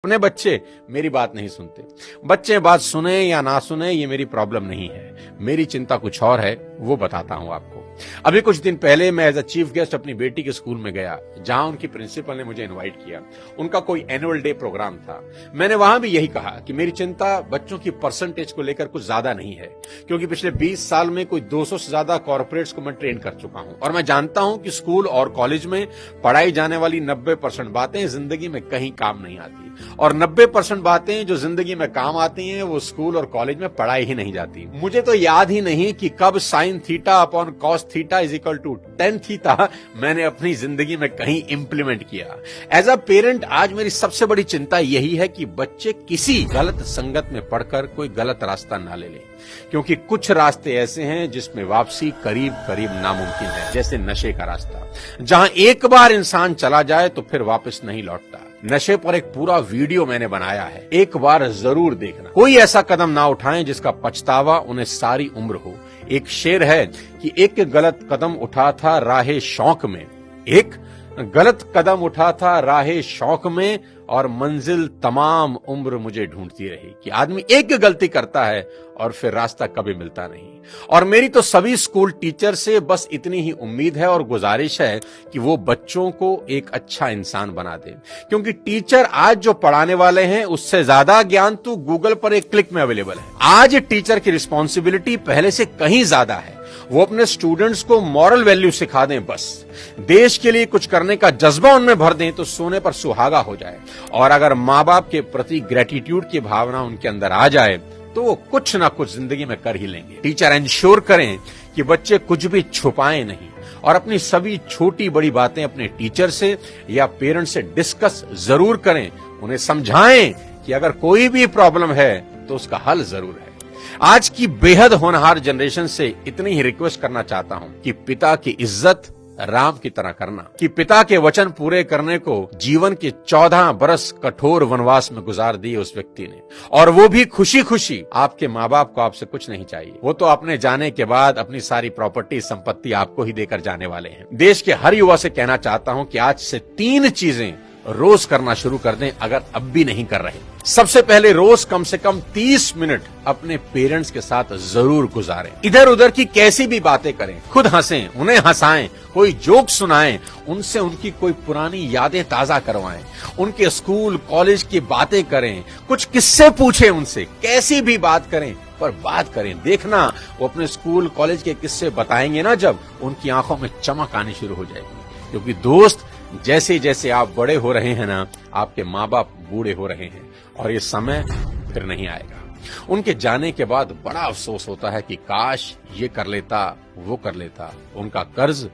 अपने बच्चे मेरी बात नहीं सुनते। बच्चे बात सुने या ना सुने ये मेरी प्रॉब्लम नहीं है, मेरी चिंता कुछ और है, वो बताता हूं आपको। अभी कुछ दिन पहले मैं एज अ चीफ गेस्ट अपनी बेटी के स्कूल में गया, जहां उनकी प्रिंसिपल ने मुझे इनवाइट किया। उनका कोई एनुअल डे प्रोग्राम था। मैंने वहां भी यही कहा कि मेरी चिंता बच्चों की परसेंटेज को लेकर कुछ ज्यादा नहीं है, क्योंकि पिछले 20 साल में कोई 200 से ज्यादा कॉर्पोरेट्स को मैं ट्रेन कर चुका हूं और मैं जानता हूं कि स्कूल और कॉलेज में पढ़ाई जाने वाली 90% बातें जिंदगी में कहीं काम नहीं आती और 90% बातें जो जिंदगी में काम आती हैं वो स्कूल और कॉलेज में पढ़ाई ही नहीं जाती। मुझे तो याद ही नहीं कि कब sine theta upon cos theta is equal to tan theta मैंने अपनी जिंदगी में कहीं इंप्लीमेंट किया। एज अ पेरेंट आज मेरी सबसे बड़ी चिंता यही है कि बच्चे किसी गलत संगत में पढ़कर कोई गलत रास्ता ना ले लें, क्योंकि कुछ रास्ते ऐसे हैं जिसमें वापसी करीब करीब नामुमकिन है, जैसे नशे का रास्ता, जहां एक बार इंसान चला जाए तो फिर वापस नहीं लौटता। नशे पर एक पूरा वीडियो मैंने बनाया है, एक बार जरूर देखना। कोई ऐसा कदम ना उठाएं जिसका पछतावा उन्हें सारी उम्र हो। एक शेर है कि एक गलत कदम उठा था राहे शौक में, एक गलत कदम उठा था राहे शौक में और मंजिल तमाम उम्र मुझे ढूंढती रही। कि आदमी एक गलती करता है और फिर रास्ता कभी मिलता नहीं। और मेरी तो सभी स्कूल टीचर से बस इतनी ही उम्मीद है और गुजारिश है कि वो बच्चों को एक अच्छा इंसान बना दे, क्योंकि टीचर आज जो पढ़ाने वाले हैं उससे ज्यादा ज्ञान तो गूगल पर एक क्लिक में अवेलेबल है। आज टीचर की रिस्पॉन्सिबिलिटी पहले से कहीं ज्यादा है। वो अपने स्टूडेंट्स को मॉरल वैल्यू सिखा दें, बस देश के लिए कुछ करने का जज्बा उनमें भर दें तो सोने पर सुहागा हो जाए। और अगर माँ बाप के प्रति ग्रेटिट्यूड की भावना उनके अंदर आ जाए तो वो कुछ ना कुछ जिंदगी में कर ही लेंगे। टीचर इंश्योर करें कि बच्चे कुछ भी छुपाएं नहीं और अपनी सभी छोटी बड़ी बातें अपने टीचर से या पेरेंट से डिस्कस जरूर करें। उन्हें समझाएं कि अगर कोई भी प्रॉब्लम है तो उसका हल जरूर है। आज की बेहद होनहार जनरेशन से इतनी ही रिक्वेस्ट करना चाहता हूं कि पिता की इज्जत राम की तरह करना, कि पिता के वचन पूरे करने को जीवन के 14 बरस कठोर वनवास में गुजार दिए उस व्यक्ति ने, और वो भी खुशी खुशी। आपके माँ बाप को आपसे कुछ नहीं चाहिए, वो तो अपने जाने के बाद अपनी सारी प्रॉपर्टी संपत्ति आपको ही देकर जाने वाले हैं। देश के हर युवा से कहना चाहता हूं कि आज से 3 चीजें रोज करना शुरू कर दें, अगर अब भी नहीं कर रहे। सबसे पहले रोज कम से कम 30 मिनट अपने पेरेंट्स के साथ जरूर गुजारें। इधर उधर की कैसी भी बातें करें, खुद हंसें, उन्हें हंसाएं, कोई जोक सुनाएं, उनसे उनकी कोई पुरानी यादें ताजा करवाएं, उनके स्कूल कॉलेज की बातें करें, कुछ किस्से पूछें उनसे, कैसी भी बात करें पर बात करें। देखना वो अपने स्कूल कॉलेज के किस्से बताएंगे ना, जब उनकी आंखों में चमक आनी शुरू हो जाएगी। क्योंकि दोस्त, जैसे जैसे आप बड़े हो रहे हैं ना, आपके माँ बाप बूढ़े हो रहे हैं और ये समय फिर नहीं आएगा। उनके जाने के बाद बड़ा अफसोस होता है कि काश ये कर लेता, वो कर लेता। उनका कर्ज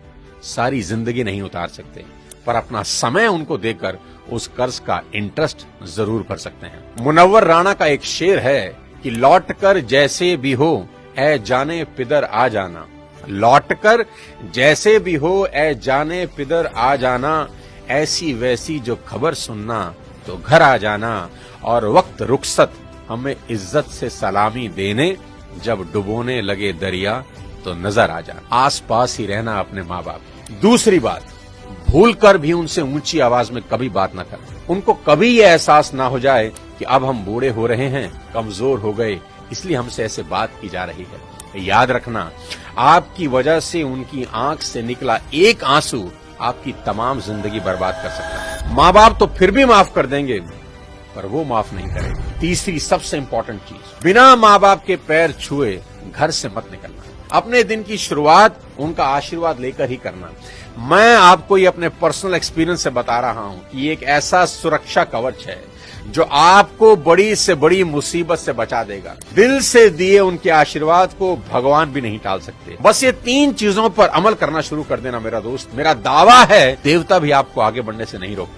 सारी जिंदगी नहीं उतार सकते, पर अपना समय उनको देकर उस कर्ज का इंटरेस्ट जरूर भर सकते हैं। मुनव्वर राणा का एक शेर है कि लौट कर जैसे भी हो ऐ जाने पिदर आ जाना, लौटकर जैसे भी हो ऐ जाने पिदर आ जाना, ऐसी वैसी जो खबर सुनना तो घर आ जाना, और वक्त रुखसत हमें इज्जत से सलामी देने, जब डुबोने लगे दरिया तो नजर आ जाना। आस पास ही रहना अपने माँ बाप की। दूसरी बात, भूल कर भी उनसे ऊंची आवाज में कभी बात ना करें। उनको कभी ये एहसास ना हो जाए कि अब हम बूढ़े हो रहे हैं, कमजोर हो गए, इसलिए हमसे ऐसे बात की जा रही है। याद रखना, आपकी वजह से उनकी आंख से निकला एक आंसू आपकी तमाम जिंदगी बर्बाद कर सकता है। माँ बाप तो फिर भी माफ कर देंगे, पर वो माफ नहीं करेंगे। तीसरी सबसे इंपॉर्टेंट चीज, बिना माँ बाप के पैर छुए घर से मत निकलना। अपने दिन की शुरुआत उनका आशीर्वाद लेकर ही करना। मैं आपको ये अपने पर्सनल एक्सपीरियंस से बता रहा हूं कि ये एक ऐसा सुरक्षा कवच है जो आपको बड़ी से बड़ी मुसीबत से बचा देगा। दिल से दिए उनके आशीर्वाद को भगवान भी नहीं टाल सकते। बस ये 3 चीजों पर अमल करना शुरू कर देना मेरा दोस्त। मेरा दावा है देवता भी आपको आगे बढ़ने से नहीं रोकते।